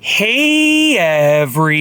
Hey everybody,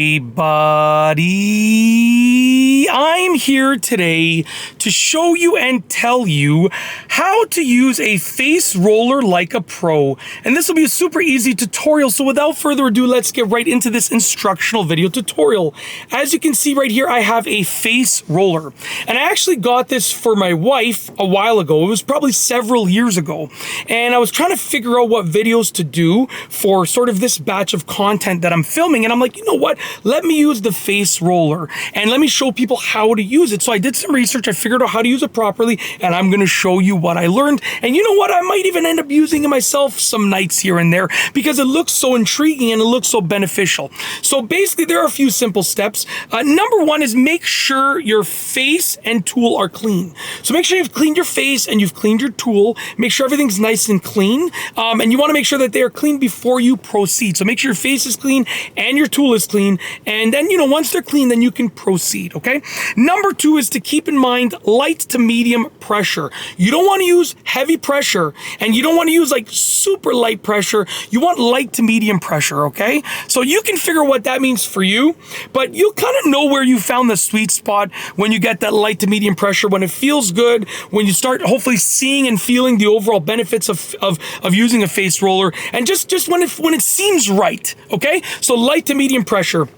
I'm here today to show you and tell you how to use a face roller like a pro. And this will be a super easy tutorial, so without further ado, let's get right into this instructional video tutorial. As you can see right here, I have a face roller. And I actually got this for my wife a while ago. It was probably several years ago. And I was trying to figure out what videos to do for sort of this batch of content that I'm filming, and I'm like, you know what, let me use the face roller and let me show people how to use it. So I did some research, I figured out how to use it properly, and I'm going to show you what I learned. And you know what, I might even end up using it myself some nights here and there because it looks so intriguing and it looks so beneficial. So basically there are a few simple steps. Number one is make sure your face and tool are clean. So make sure you've cleaned your face and you've cleaned your tool. Make sure everything's nice and clean, and you want to make sure that they are clean before you proceed. So make sure your face is clean and your tool is clean, and then, you know, once they're clean, then you can proceed. Okay, number two is to keep in mind light to medium pressure. You don't want to use heavy pressure, and you don't want to use like super light pressure. You want light to medium pressure. Okay, so you can figure what that means for you, but you kind of know where you found the sweet spot when you get that light to medium pressure, when it feels good, when you start hopefully seeing and feeling the overall benefits of using a face roller, and just when it seems right. Okay, so light to medium pressure.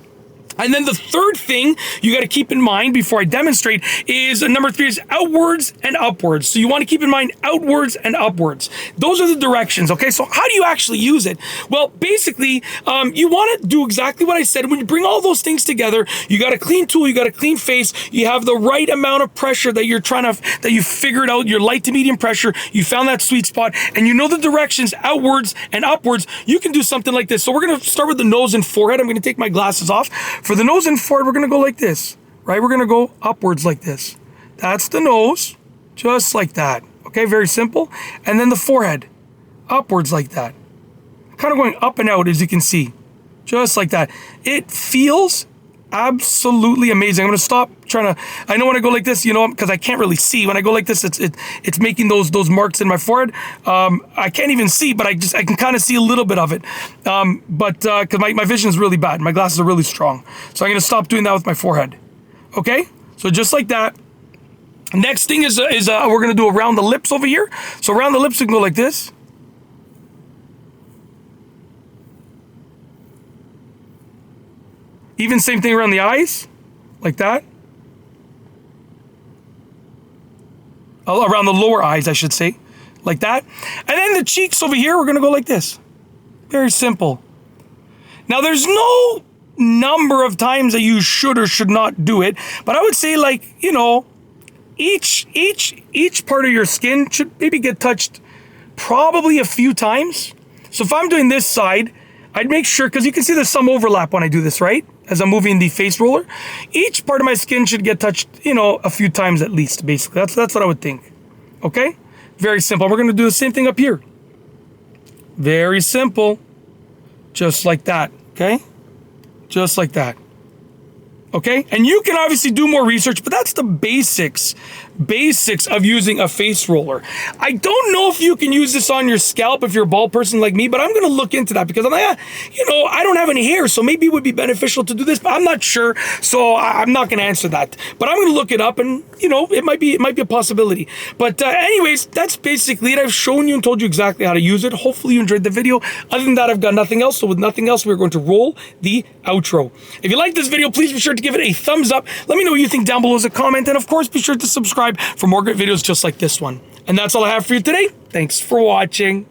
And then the third thing you got to keep in mind before I demonstrate is number three is outwards and upwards. So you want to keep in mind outwards and upwards. Those are the directions. Okay, so how do you actually use it? Well, basically, you want to do exactly what I said. When you bring all those things together, you got a clean tool, you got a clean face, you have the right amount of pressure that you're trying to, that you figured out, your light to medium pressure, you found that sweet spot, and you know the directions outwards and upwards. You can do something like this. So we're going to start with the nose and forehead. I'm going to take my glasses off. For the nose and forehead, we're going to go like this, right? We're going to go upwards like this. That's the nose, just like that. Okay, very simple. And then the forehead, upwards like that. Kind of going up and out, as you can see, just like that. It feels absolutely amazing. I'm going to stop trying to, I know when I go like this, you know, because I can't really see. When I go like this, it's making those marks in my forehead. I can't even see, but I can kind of see a little bit of it. Because my vision is really bad. My glasses are really strong. So I'm going to stop doing that with my forehead. Okay? So just like that. Next thing is we're going to do around the lips over here. So around the lips, we can go like this. Even same thing around the eyes, like that. Oh, around the lower eyes, I should say, like that. And then the cheeks over here, we're gonna go like this. Very simple. Now there's no number of times that you should or should not do it, but I would say, like, you know, each part of your skin should maybe get touched probably a few times. So if I'm doing this side, I'd make sure, because you can see there's some overlap when I do this, right? As I'm moving the face roller, each part of my skin should get touched, you know, a few times at least, basically. That's what I would think. Okay? Very simple. We're going to do the same thing up here. Very simple. Just like that. Okay? Just like that. Okay? And you can obviously do more research, but that's the basics of using a face roller. I don't know if you can use this on your scalp if you're a bald person like me, but I'm going to look into that because I'm like, you know, I don't have any hair, so maybe it would be beneficial to do this, but I'm not sure, so I'm not going to answer that. But I'm going to look it up, and, you know, it might be a possibility. But anyways, that's basically it. I've shown you and told you exactly how to use it. Hopefully you enjoyed the video. Other than that, I've got nothing else. So with nothing else, we're going to roll the outro. If you like this video, please be sure to give it a thumbs up. Let me know what you think down below as a comment, and of course, be sure to subscribe for more great videos just like this one. And that's all I have for you today. Thanks for watching.